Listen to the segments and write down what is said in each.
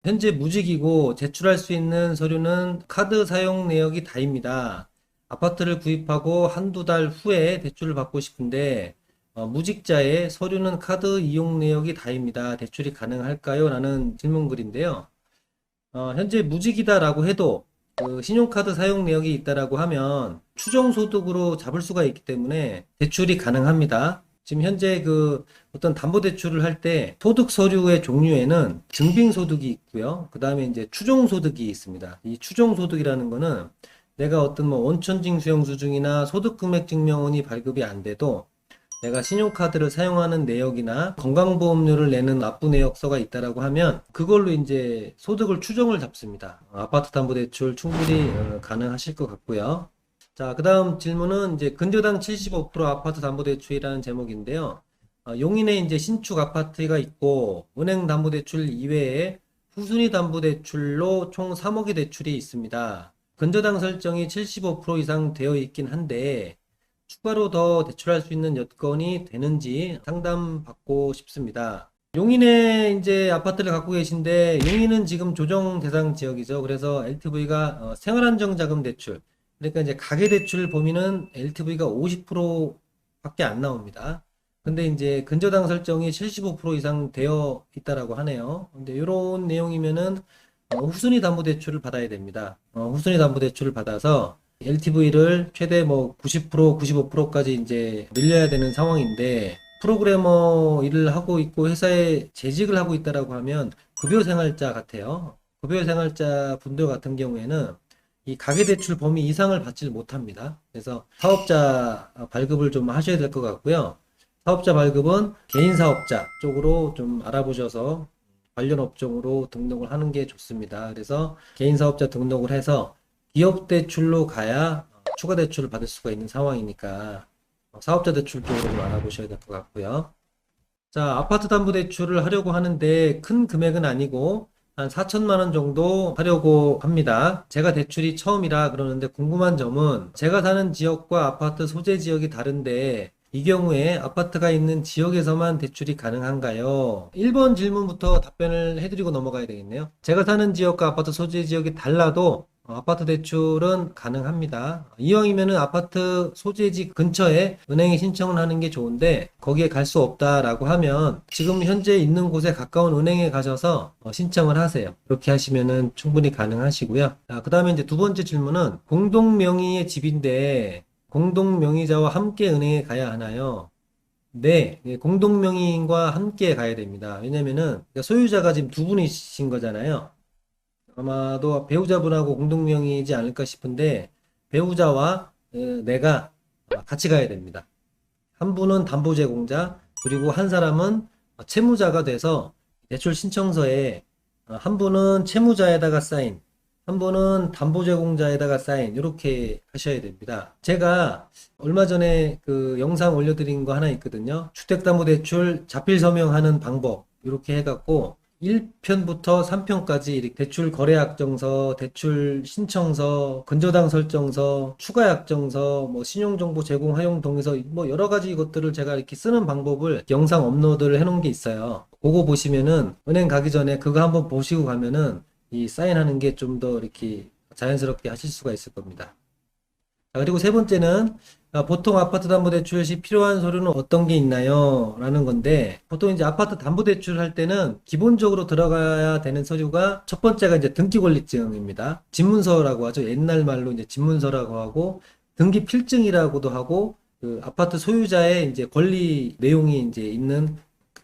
현재 무직이고 제출할 수 있는 서류는 카드 사용 내역이 다입니다. 아파트를 구입하고 한두 달 후에 대출을 받고 싶은데 무직자의 서류는 카드 이용 내역이 다입니다. 대출이 가능할까요? 라는 질문글인데요. 현재 무직이다라고 해도 그 신용카드 사용 내역이 있다라고 하면 추정소득으로 잡을 수가 있기 때문에 대출이 가능합니다. 지금 현재 그 어떤 담보대출을 할 때 소득 서류의 종류에는 증빙소득이 있고요. 그 다음에 이제 추정소득이 있습니다. 이 추정소득이라는 거는 내가 어떤 뭐 원천징수영수증이나 소득금액증명원이 발급이 안 돼도 내가 신용카드를 사용하는 내역이나 건강보험료를 내는 납부 내역서가 있다라고 하면 그걸로 이제 소득을 추정을 잡습니다. 아파트 담보대출 충분히 가능하실 것 같고요. 자, 그 다음 질문은 이제 근저당 75% 아파트 담보대출이라는 제목인데요. 용인에 이제 신축 아파트가 있고 은행 담보대출 이외에 후순위 담보대출로 총 3억의 대출이 있습니다. 근저당 설정이 75% 이상 되어 있긴 한데 추가로 더 대출할 수 있는 여건이 되는지 상담받고 싶습니다. 용인에 이제 아파트를 갖고 계신데 용인은 지금 조정 대상 지역이죠. 그래서 LTV가 생활안정자금 대출, 그러니까 이제 가계대출 범위는 LTV가 50%밖에 안 나옵니다. 근데 이제 근저당 설정이 75% 이상 되어 있다라고 하네요. 근데 이런 내용이면은 후순위 담보대출을 받아야 됩니다. 후순위 담보대출을 받아서 LTV를 최대 뭐 90%, 95%까지 이제 늘려야 되는 상황인데 프로그래머 일을 하고 있고 회사에 재직을 하고 있다라고 하면 급여생활자 같아요. 급여생활자 분들 같은 경우에는 이 가계대출 범위 이상을 받지 못합니다. 그래서 사업자 발급을 좀 하셔야 될 것 같고요. 사업자 발급은 개인사업자 쪽으로 좀 알아보셔서 관련 업종으로 등록을 하는 게 좋습니다. 그래서 개인사업자 등록을 해서 기업 대출로 가야 추가 대출을 받을 수가 있는 상황이니까 사업자 대출 쪽으로 좀 알아보셔야 될 것 같고요. 자, 아파트 담보 대출을 하려고 하는데 큰 금액은 아니고 한 4천만 원 정도 하려고 합니다. 제가 대출이 처음이라 그러는데 궁금한 점은 제가 사는 지역과 아파트 소재 지역이 다른데 이 경우에 아파트가 있는 지역에서만 대출이 가능한가요? 1번 질문부터 답변을 해드리고 넘어가야 되겠네요. 제가 사는 지역과 아파트 소재 지역이 달라도 아파트 대출은 가능합니다. 이왕이면은 아파트 소재지 근처에 은행에 신청을 하는 게 좋은데 거기에 갈 수 없다라고 하면 지금 현재 있는 곳에 가까운 은행에 가셔서 신청을 하세요. 그렇게 하시면은 충분히 가능하시고요. 그 다음에 이제 두 번째 질문은 공동 명의의 집인데 공동 명의자와 함께 은행에 가야 하나요? 네, 공동 명의인과 함께 가야 됩니다. 왜냐면은 소유자가 지금 두 분이신 거잖아요. 아마도 배우자분하고 공동명의이지 않을까 싶은데 배우자와 내가 같이 가야 됩니다. 한 분은 담보 제공자, 그리고 한 사람은 채무자가 돼서 대출 신청서에 한 분은 채무자에다가 사인, 한 분은 담보 제공자에다가 사인 이렇게 하셔야 됩니다. 제가 얼마 전에 그 영상 올려드린 거 하나 있거든요. 주택담보대출 자필 서명하는 방법 이렇게 해갖고 1편부터 3편까지 이렇게 대출 거래 약정서, 대출 신청서, 근저당 설정서, 추가 약정서, 뭐 신용정보 제공 허용 동의서 뭐 여러 가지 것들을 제가 이렇게 쓰는 방법을 영상 업로드를 해 놓은 게 있어요. 그거 보시면은 은행 가기 전에 그거 한번 보시고 가면은 이 사인하는 게 좀 더 이렇게 자연스럽게 하실 수가 있을 겁니다. 그리고 세 번째는 보통 아파트 담보대출 시 필요한 서류는 어떤 게 있나요? 라는 건데 보통 이제 아파트 담보대출 할 때는 기본적으로 들어가야 되는 서류가 첫 번째가 이제 등기권리증입니다. 집문서라고 하죠. 옛날 말로 이제 집문서라고 하고 등기 필증이라고도 하고 그 아파트 소유자의 이제 권리 내용이 이제 있는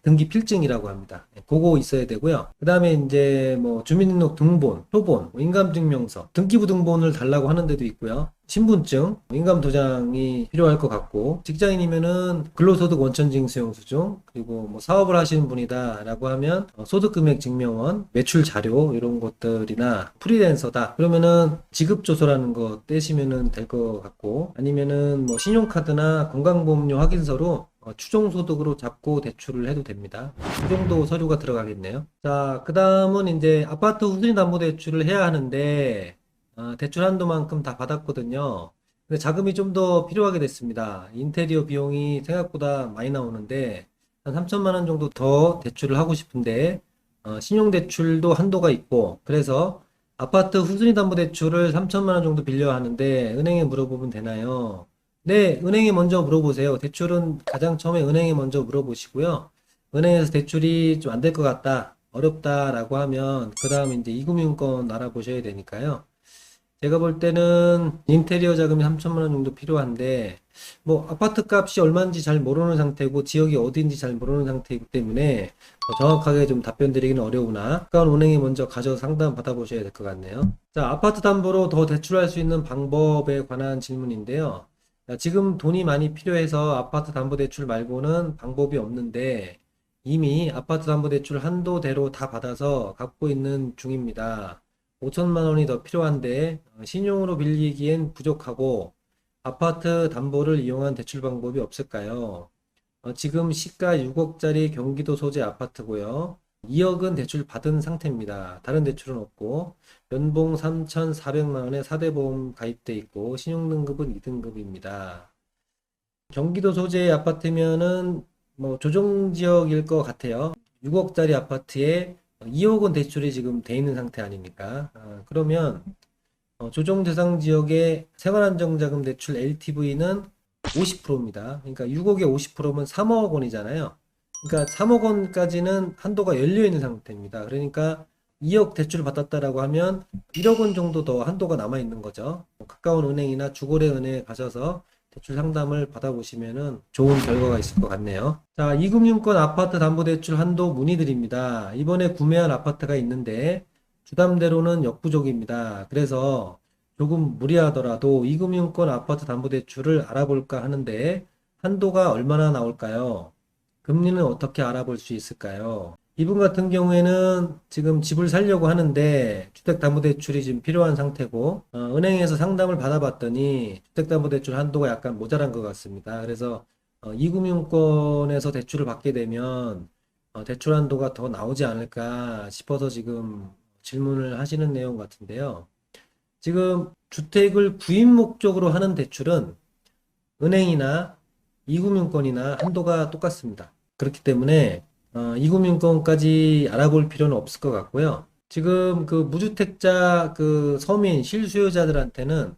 등기 필증이라고 합니다. 그거 있어야 되고요. 그 다음에 이제 뭐 주민등록 등본, 표본, 뭐 인감증명서, 등기부등본을 달라고 하는 데도 있고요. 신분증, 인감도장이 필요할 것 같고, 직장인이면은 근로소득 원천징수영수증, 그리고 뭐 사업을 하시는 분이다라고 하면 소득금액 증명원, 매출 자료 이런 것들이나 프리랜서다 그러면은 지급조서라는 거 떼시면은 될 것 같고, 아니면은 뭐 신용카드나 건강보험료 확인서로 추정소득으로 잡고 대출을 해도 됩니다. 이 정도 서류가 들어가겠네요. 자, 그 다음은 이제 아파트 후순위담보대출을 해야 하는데 대출 한도만큼 다 받았거든요. 근데 자금이 좀 더 필요하게 됐습니다. 인테리어 비용이 생각보다 많이 나오는데 한 3천만 원 정도 더 대출을 하고 싶은데 신용대출도 한도가 있고, 그래서 아파트 후순위담보대출을 3천만 원 정도 빌려야 하는데 은행에 물어보면 되나요? 네, 은행에 먼저 물어보세요. 대출은 가장 처음에 은행에 먼저 물어보시고요. 은행에서 대출이 좀 안 될 것 같다, 어렵다라고 하면 그 다음 이제 이금융권 알아보셔야 되니까요. 제가 볼 때는 인테리어 자금이 3천만 원 정도 필요한데, 뭐 아파트 값이 얼마인지 잘 모르는 상태고 지역이 어디인지 잘 모르는 상태이기 때문에 정확하게 좀 답변 드리기는 어려우나 가까운 은행에 먼저 가셔서 상담 받아보셔야 될 것 같네요. 자, 아파트 담보로 더 대출할 수 있는 방법에 관한 질문인데요. 자, 지금 돈이 많이 필요해서 아파트 담보 대출 말고는 방법이 없는데 이미 아파트 담보 대출 한도대로 다 받아서 갖고 있는 중입니다. 5천만 원이 더 필요한데 신용으로 빌리기엔 부족하고 아파트 담보를 이용한 대출 방법이 없을까요? 지금 시가 6억짜리 경기도 소재 아파트고요. 2억은 대출 받은 상태입니다. 다른 대출은 없고 연봉 3,400만 원에 4대 보험 가입돼 있고 신용등급은 2등급입니다. 경기도 소재 아파트면은 뭐 조정 지역일 것 같아요. 6억짜리 아파트에 2억은 대출이 지금 돼 있는 상태 아닙니까? 그러면 조정 대상 지역의 생활안정자금 대출 LTV는 50%입니다. 그러니까 6억에 50%면 3억 원이잖아요. 그러니까 3억 원까지는 한도가 열려 있는 상태입니다. 그러니까 2억 대출을 받았다라고 하면 1억 원 정도 더 한도가 남아 있는 거죠. 가까운 은행이나 주거래 은행에 가셔서 대출 상담을 받아보시면은 좋은 결과가 있을 것 같네요. 자, 이금융권 아파트 담보대출 한도 문의드립니다. 이번에 구매한 아파트가 있는데 주담대로는 역부족입니다. 그래서 조금 무리하더라도 이금융권 아파트 담보대출을 알아볼까 하는데 한도가 얼마나 나올까요? 금리는 어떻게 알아볼 수 있을까요? 이분 같은 경우에는 지금 집을 살려고 하는데 주택담보대출이 지금 필요한 상태고 은행에서 상담을 받아봤더니 주택담보대출 한도가 약간 모자란 것 같습니다. 그래서 이금융권에서 대출을 받게 되면 대출 한도가 더 나오지 않을까 싶어서 지금 질문을 하시는 내용 같은데요. 지금 주택을 구입 목적으로 하는 대출은 은행이나 이금융권이나 한도가 똑같습니다. 그렇기 때문에 이금융권까지 알아볼 필요는 없을 것 같고요. 지금 그 무주택자 그 서민 실수요자들한테는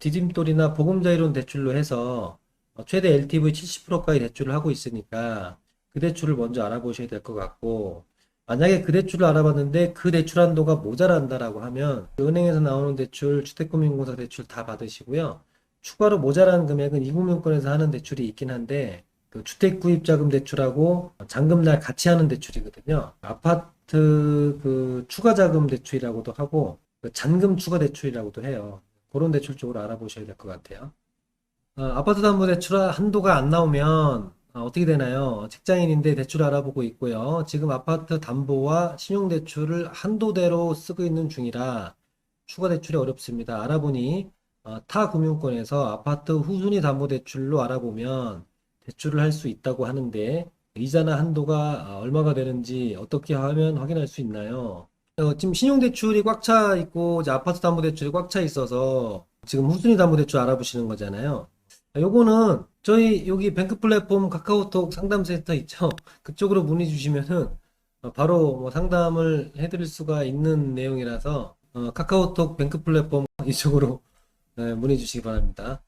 디딤돌이나 보금자리론 대출로 해서 최대 LTV 70%까지 대출을 하고 있으니까 그 대출을 먼저 알아보셔야 될 것 같고, 만약에 그 대출을 알아봤는데 그 대출 한도가 모자란다라고 하면 그 은행에서 나오는 대출, 주택금융공사 대출 다 받으시고요. 추가로 모자란 금액은 이금융권에서 하는 대출이 있긴 한데 그 주택구입자금 대출하고 잔금날 같이 하는 대출이거든요. 아파트 그 추가자금 대출이라고도 하고 그 잔금 추가 대출이라고도 해요. 그런 대출 쪽으로 알아보셔야 될 것 같아요. 아파트 담보 대출 한도가 안 나오면 어떻게 되나요? 직장인인데 대출 알아보고 있고요. 지금 아파트 담보와 신용대출을 한도대로 쓰고 있는 중이라 추가 대출이 어렵습니다. 알아보니 타 금융권에서 아파트 후순위 담보 대출로 알아보면 대출을 할 수 있다고 하는데 이자나 한도가 얼마가 되는지 어떻게 하면 확인할 수 있나요? 지금 신용대출이 꽉 차 있고 이제 아파트 담보 대출이 꽉 차 있어서 지금 후순위 담보 대출 알아보시는 거잖아요. 요거는 저희 여기 뱅크 플랫폼 카카오톡 상담센터 있죠? 그쪽으로 문의 주시면은 바로 뭐 상담을 해드릴 수가 있는 내용이라서 카카오톡 뱅크 플랫폼 이쪽으로 문의 주시기 바랍니다.